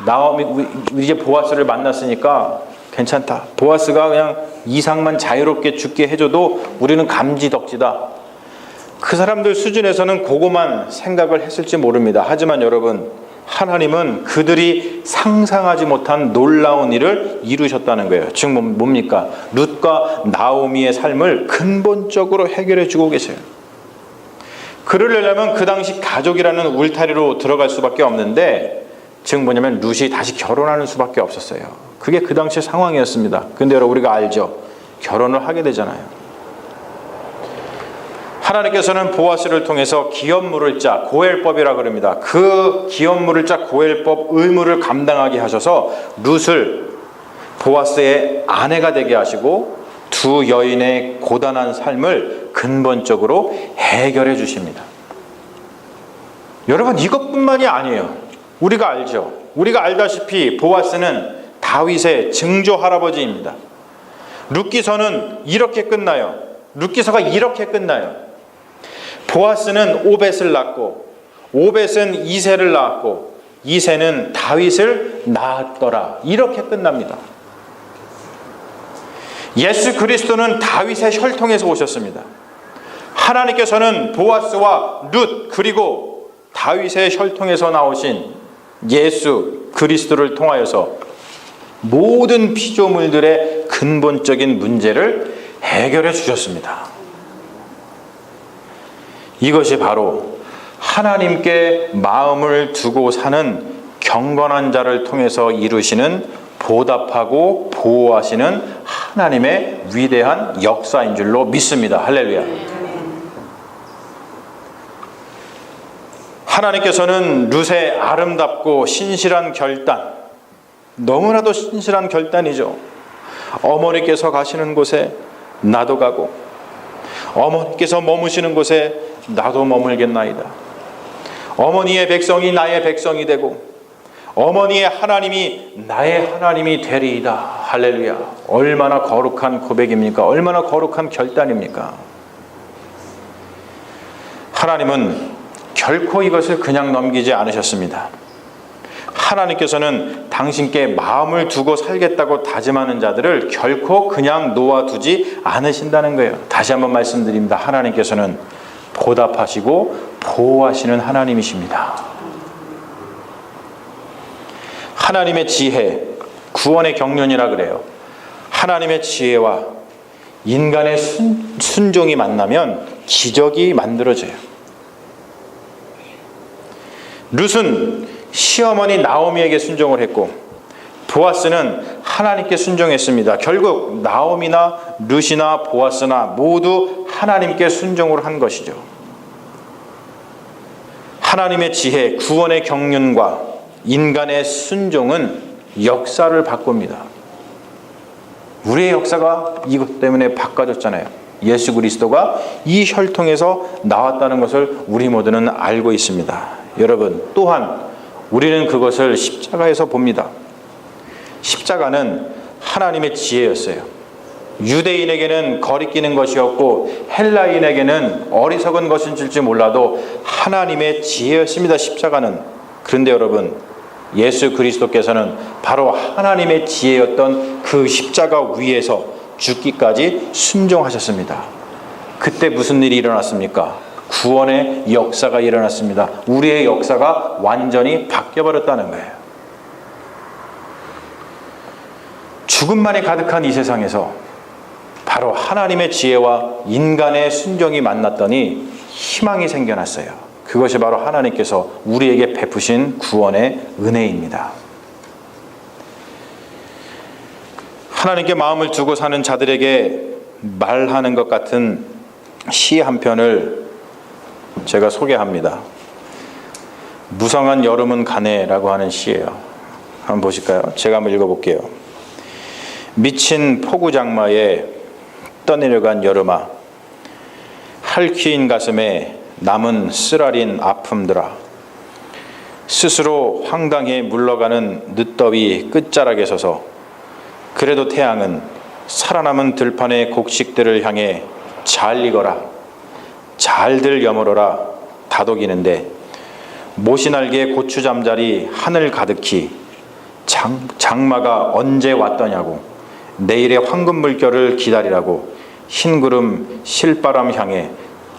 나오미 이제 보아스를 만났으니까 괜찮다. 보아스가 그냥 이삭만 자유롭게 죽게 해줘도 우리는 감지덕지다. 그 사람들 수준에서는 그거만 생각을 했을지 모릅니다. 하지만 여러분, 하나님은 그들이 상상하지 못한 놀라운 일을 이루셨다는 거예요. 즉 뭡니까? 룻과 나오미의 삶을 근본적으로 해결해 주고 계세요. 그러려면 그 당시 가족이라는 울타리로 들어갈 수밖에 없는데, 즉 뭐냐면 룻이 다시 결혼하는 수밖에 없었어요. 그게 그 당시 상황이었습니다. 근데 여러분, 우리가 알죠? 결혼을 하게 되잖아요. 하나님께서는 보아스를 통해서 기업 물을 자, 고엘법이라 그럽니다. 그 기업 물을 자 고엘법 의무를 감당하게 하셔서 룻을 보아스의 아내가 되게 하시고 두 여인의 고단한 삶을 근본적으로 해결해 주십니다. 여러분, 이것뿐만이 아니에요. 우리가 알죠. 우리가 알다시피 보아스는 다윗의 증조 할아버지입니다. 룻기서는 이렇게 끝나요. 룻기서가 이렇게 끝나요. 보아스는 오벳을 낳고 오벳은 이새를 낳았고 이새는 다윗을 낳았더라. 이렇게 끝납니다. 예수 그리스도는 다윗의 혈통에서 오셨습니다. 하나님께서는 보아스와 룻 그리고 다윗의 혈통에서 나오신 예수 그리스도를 통하여서 모든 피조물들의 근본적인 문제를 해결해 주셨습니다. 이것이 바로 하나님께 마음을 두고 사는 경건한 자를 통해서 이루시는 보답하고 보호하시는 하나님의 위대한 역사인 줄로 믿습니다. 할렐루야. 하나님께서는 룻의 아름답고 신실한 결단, 너무나도 신실한 결단이죠. 어머니께서 가시는 곳에 나도 가고 어머니께서 머무시는 곳에 나도 머물겠나이다. 어머니의 백성이 나의 백성이 되고 어머니의 하나님이 나의 하나님이 되리이다. 할렐루야. 얼마나 거룩한 고백입니까? 얼마나 거룩한 결단입니까? 하나님은 결코 이것을 그냥 넘기지 않으셨습니다. 하나님께서는 당신께 마음을 두고 살겠다고 다짐하는 자들을 결코 그냥 놓아두지 않으신다는 거예요. 다시 한번 말씀드립니다. 하나님께서는 보답하시고 보호하시는 하나님이십니다. 하나님의 지혜, 구원의 경륜이라 그래요. 하나님의 지혜와 인간의 순종이 만나면 기적이 만들어져요. 룻은 시어머니 나오미에게 순종을 했고 보아스는 하나님께 순종했습니다. 결국 나오미나 룻이나 보아스나 모두 하나님께 순종을 한 것이죠. 하나님의 지혜, 구원의 경륜과 인간의 순종은 역사를 바꿉니다. 우리의 역사가 이것 때문에 바꿔졌잖아요. 예수 그리스도가 이 혈통에서 나왔다는 것을 우리 모두는 알고 있습니다. 여러분, 또한 우리는 그것을 십자가에서 봅니다. 십자가는 하나님의 지혜였어요. 유대인에게는 거리끼는 것이었고 헬라인에게는 어리석은 것인 줄지 몰라도 하나님의 지혜였습니다. 십자가는. 그런데 여러분, 예수 그리스도께서는 바로 하나님의 지혜였던 그 십자가 위에서 죽기까지 순종하셨습니다. 그때 무슨 일이 일어났습니까? 구원의 역사가 일어났습니다. 우리의 역사가 완전히 바뀌어버렸다는 거예요. 죽음만이 가득한 이 세상에서 바로 하나님의 지혜와 인간의 순종이 만났더니 희망이 생겨났어요. 그것이 바로 하나님께서 우리에게 베푸신 구원의 은혜입니다. 하나님께 마음을 두고 사는 자들에게 말하는 것 같은 시 한 편을 제가 소개합니다. 무성한 여름은 가네라고 하는 시예요. 한번 보실까요? 제가 한번 읽어볼게요. 미친 폭우장마에 떠내려간 여름아, 핥힌 가슴에 남은 쓰라린 아픔들아, 스스로 황당해 물러가는 늦더위 끝자락에 서서 그래도 태양은 살아남은 들판의 곡식들을 향해 잘 익어라, 잘들 여물어라 다독이는데 모시날개 고추잠자리 하늘 가득히 장마가 언제 왔더냐고, 내일의 황금 물결을 기다리라고 흰구름 실바람 향해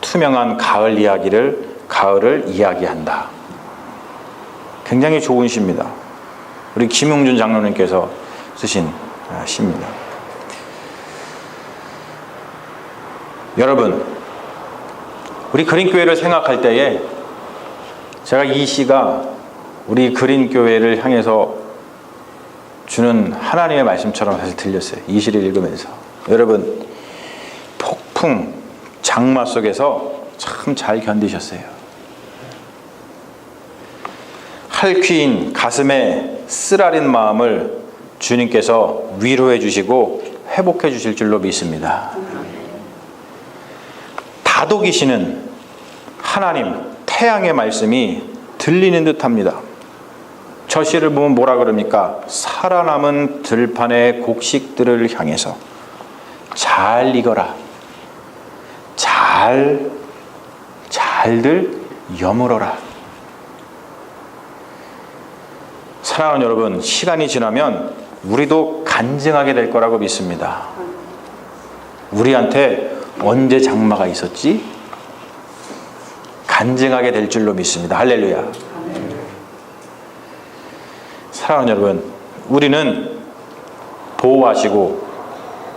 투명한 가을을 이야기한다. 굉장히 좋은 시입니다. 우리 김용준 장로님께서 쓰신 시입니다. 여러분, 우리 그린교회를 생각할 때에 제가 이 시가 우리 그린교회를 향해서 주는 하나님의 말씀처럼 사실 들렸어요. 이 시를 읽으면서. 여러분, 폭풍, 장마 속에서 참 잘 견디셨어요. 핥힌 가슴에 쓰라린 마음을 주님께서 위로해 주시고 회복해 주실 줄로 믿습니다. 다독이시는 하나님, 태양의 말씀이 들리는 듯합니다. 저 시를 보면 뭐라 그럽니까? 살아남은 들판의 곡식들을 향해서 잘 익어라, 잘들 여물어라. 사랑하는 여러분, 시간이 지나면 우리도 간증하게 될 거라고 믿습니다. 우리한테 언제 장마가 있었지? 간증하게 될 줄로 믿습니다. 할렐루야. 사랑하는 여러분, 우리는 보호하시고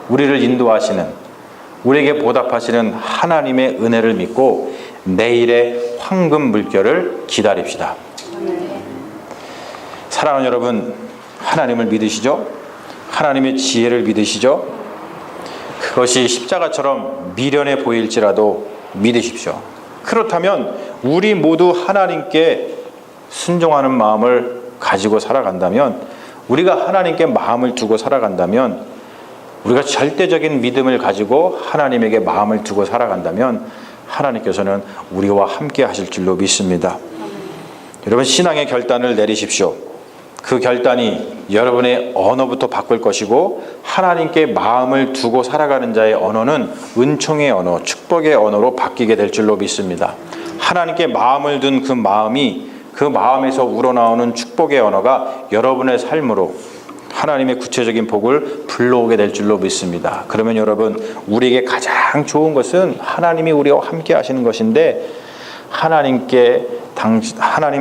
우리를 인도하시는, 우리에게 보답하시는 하나님의 은혜를 믿고 내일의 황금 물결을 기다립시다. 사랑하는 여러분, 하나님을 믿으시죠? 하나님의 지혜를 믿으시죠? 그것이 십자가처럼 미련해 보일지라도 믿으십시오. 그렇다면 우리 모두 하나님께 순종하는 마음을 가지고 살아간다면, 우리가 하나님께 마음을 두고 살아간다면 우리가 절대적인 믿음을 가지고 하나님에게 마음을 두고 살아간다면 하나님께서는 우리와 함께 하실 줄로 믿습니다. 여러분, 신앙의 결단을 내리십시오. 그 결단이 여러분의 언어부터 바꿀 것이고, 하나님께 마음을 두고 살아가는 자의 언어는 은총의 언어, 축복의 언어로 바뀌게 될 줄로 믿습니다. 하나님께 마음을 둔 그 마음이, 그 마음에서 우러나오는 축복의 언어가 여러분의 삶으로 하나님의 구체적인 복을 불러오게 될 줄로 믿습니다. 그러면 여러분, 우리에게 가장 좋은 것은 하나님이 우리와 함께 하시는 것인데, 하나님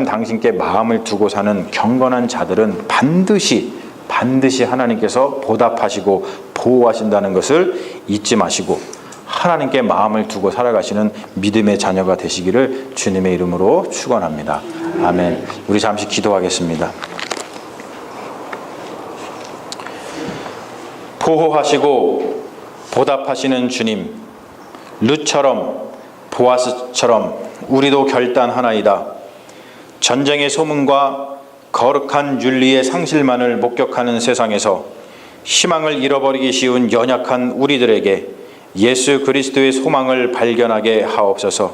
당신께 마음을 두고 사는 경건한 자들은 반드시 하나님께서 보답하시고 보호하신다는 것을 잊지 마시고, 하나님께 마음을 두고 살아가시는 믿음의 자녀가 되시기를 주님의 이름으로 축원합니다. 아멘. 우리 잠시 기도하겠습니다. 보호하시고 보답하시는 주님, 룻처럼 보아스처럼 우리도 결단하나이다. 전쟁의 소문과 거룩한 윤리의 상실만을 목격하는 세상에서 희망을 잃어버리기 쉬운 연약한 우리들에게 예수 그리스도의 소망을 발견하게 하옵소서.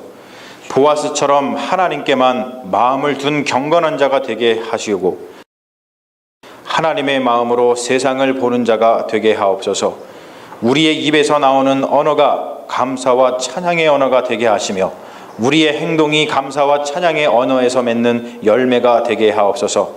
보아스처럼 하나님께만 마음을 둔 경건한 자가 되게 하시고, 하나님의 마음으로 세상을 보는 자가 되게 하옵소서. 우리의 입에서 나오는 언어가 감사와 찬양의 언어가 되게 하시며, 우리의 행동이 감사와 찬양의 언어에서 맺는 열매가 되게 하옵소서.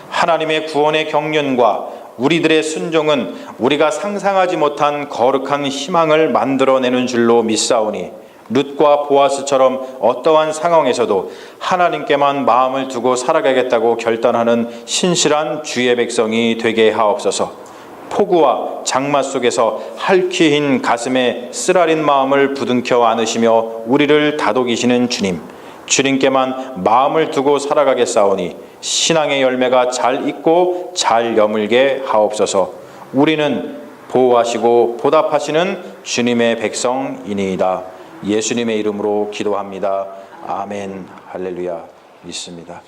하나님의 구원의 경륜과 우리들의 순종은 우리가 상상하지 못한 거룩한 희망을 만들어내는 줄로 믿사오니, 룻과 보아스처럼 어떠한 상황에서도 하나님께만 마음을 두고 살아가겠다고 결단하는 신실한 주의 백성이 되게 하옵소서. 폭우와 장마 속에서 핥히인 가슴에 쓰라린 마음을 부둥켜 안으시며 우리를 다독이시는 주님, 주님께만 마음을 두고 살아가겠사오니 신앙의 열매가 잘 익고 잘 여물게 하옵소서. 우리는 보호하시고 보답하시는 주님의 백성이니이다. 예수님의 이름으로 기도합니다. 아멘. 할렐루야. 믿습니다.